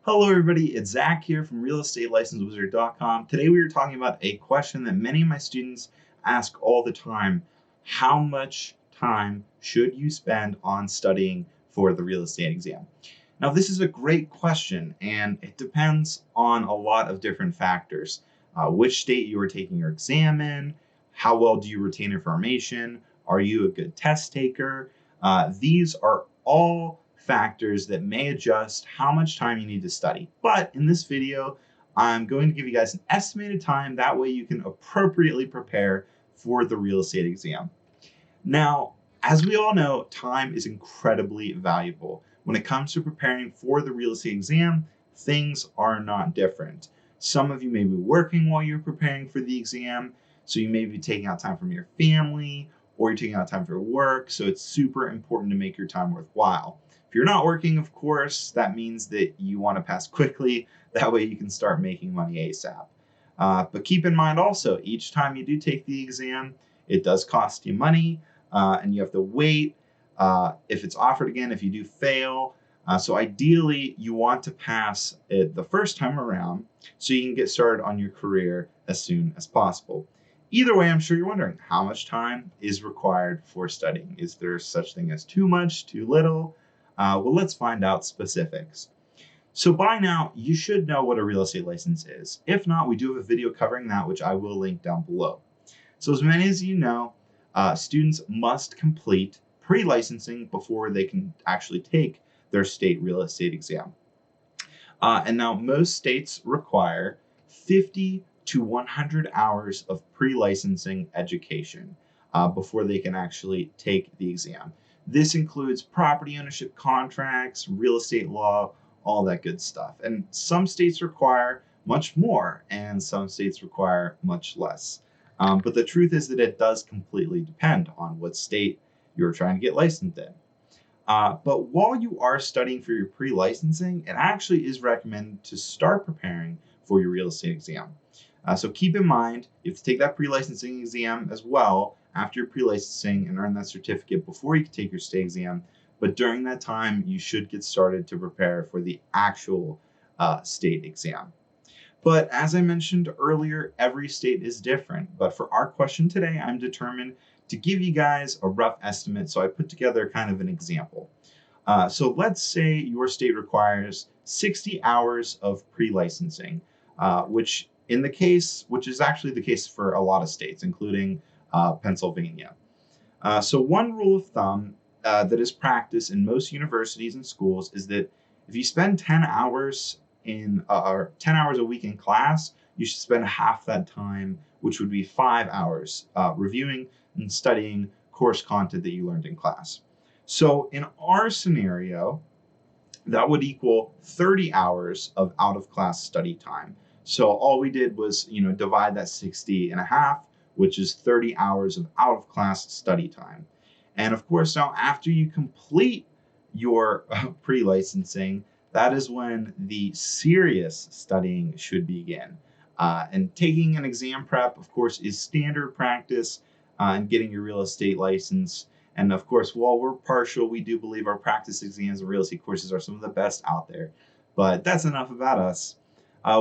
Hello, everybody. It's Zach here from realestatelicensewizard.com. Today, we are talking about a question that many of my students ask all the time. How much time should you spend on studying for the real estate exam? Now, this is a great question, and it depends on a lot of different factors. Which state you are taking your exam in, how well do you retain information, are you a good test taker? These are all factors that may adjust how much time you need to study. But in this video, I'm going to give you guys an estimated time. That way you can appropriately prepare for the real estate exam. Now, as we all know, time is incredibly valuable. When it comes to preparing for the real estate exam, things are not different. Some of you may be working while you're preparing for the exam, so you may be taking out time from your family or you're taking out time for work, so it's super important to make your time worthwhile. If you're not working, of course, that means that you want to pass quickly. That way you can start making money ASAP. But keep in mind also, each time you do take the exam, it does cost you money, and you have to wait if it's offered again, if you do fail. So ideally, you want to pass it the first time around so you can get started on your career as soon as possible. Either way, I'm sure you're wondering, how much time is required for studying? Is there such thing as too much, too little? Well, let's find out specifics. So by now, you should know what a real estate license is. If not, we do have a video covering that, which I will link down below. So as many as you know, students must complete pre-licensing before they can actually take their state real estate exam. And now most states require 50 to 100 hours of pre-licensing education before they can actually take the exam. This includes property ownership contracts, real estate law, all that good stuff. And some states require much more, and some states require much less. But the truth is that it does completely depend on what state you're trying to get licensed in. But while you are studying for your pre-licensing, it actually is recommended to start preparing for your real estate exam. So keep in mind, you have to take that pre-licensing exam as well after your pre-licensing and earn that certificate before you can take your state exam. But during that time, you should get started to prepare for the actual state exam. But as I mentioned earlier, every state is different. But for our question today, I'm determined to give you guys a rough estimate. So I put together kind of an example. So let's say your state requires 60 hours of pre-licensing, which is actually the case for a lot of states, including Pennsylvania. So one rule of thumb that is practiced in most universities and schools is that if you spend 10 hours or 10 hours a week in class, you should spend half that time, which would be 5 hours, reviewing and studying course content that you learned in class. So in our scenario, that would equal 30 hours of out-of-class study time. So all we did was, divide that 60 and a half, which is 30 hours of out-of-class study time. And of course, now after you complete your pre-licensing, that is when the serious studying should begin. And taking an exam prep, of course, is standard practice in getting your real estate license. And of course, while we're partial, we do believe our practice exams and real estate courses are some of the best out there. But that's enough about us.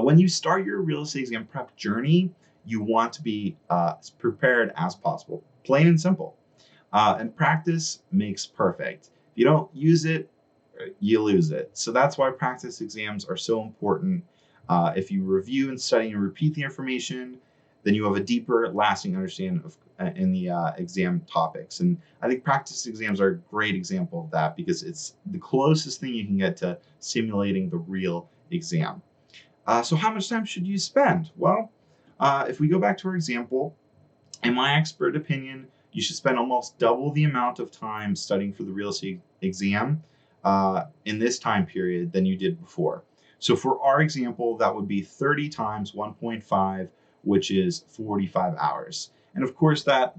When you start your real estate exam prep journey, you want to be as prepared as possible, plain and simple. And practice makes perfect. If you don't use it, you lose it. So that's why practice exams are so important. If you review and study and repeat the information, then you have a deeper, lasting understanding of in the exam topics. And I think practice exams are a great example of that because it's the closest thing you can get to simulating the real exam. So how much time should you spend? Well, if we go back to our example, in my expert opinion, you should spend almost double the amount of time studying for the real estate exam in this time period than you did before. So for our example, that would be 30 times 1.5, which is 45 hours. And of course, that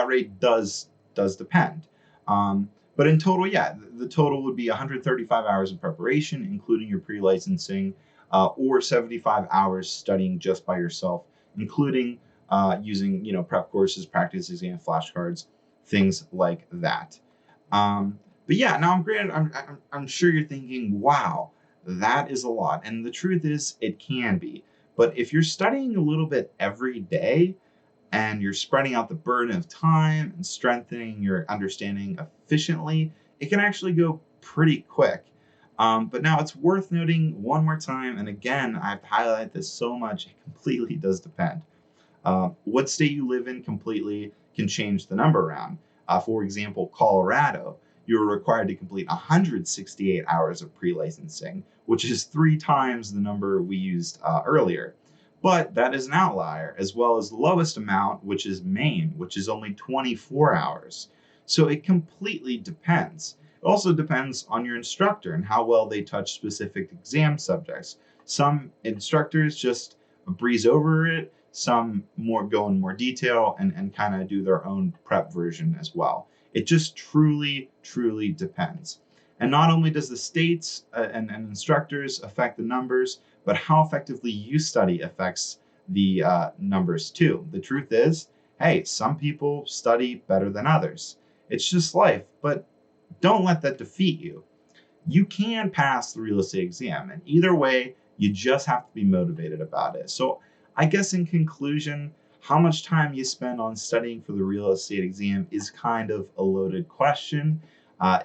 rate does depend. But in total, yeah, the total would be 135 hours of preparation, including your pre-licensing, or 75 hours studying just by yourself, including using prep courses, practice exam flashcards, things like that. But yeah, now I'm sure you're thinking, wow, That is a lot. And the truth is, it can be. But if you're studying a little bit every day, and you're spreading out the burden of time and strengthening your understanding efficiently, it can actually go pretty quick. But now it's worth noting one more time, and again, I've highlighted this so much, it completely does depend. What state you live in completely can change the number around. For example, Colorado, you're required to complete 168 hours of pre-licensing, which is 3 times the number we used earlier. But that is an outlier, as well as the lowest amount, which is Maine, which is only 24 hours. So it completely depends. It also depends on your instructor and how well they touch specific exam subjects. Some instructors just breeze over it, some more go in more detail and kind of do their own prep version as well. It just truly, truly depends. And not only does the states and instructors affect the numbers, but how effectively you study affects the numbers too. The truth is, hey, some people study better than others. It's just life, but don't let that defeat you. You can pass the real estate exam, and either way, you just have to be motivated about it. So, I guess in conclusion, how much time you spend on studying for the real estate exam is kind of a loaded question.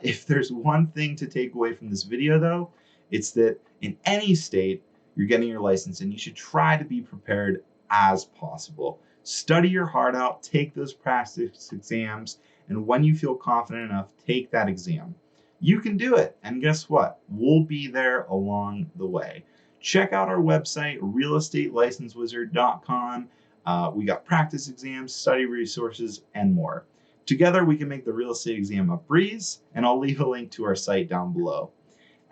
If there's one thing to take away from this video, though, it's that in any state you're getting your license, and you should try to be prepared as possible. Study your heart out, take those practice exams, and when you feel confident enough, take that exam. You can do it. And guess what? We'll be there along the way. Check out our website, realestatelicencewizard.com. We got practice exams, study resources, and more. Together, we can make the real estate exam a breeze, and I'll leave a link to our site down below.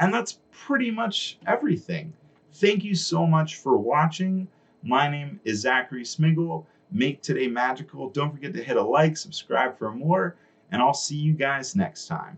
And that's pretty much everything. Thank you so much for watching. My name is Zachary Smiggle. Make today magical. Don't forget to hit a like, subscribe for more, and I'll see you guys next time.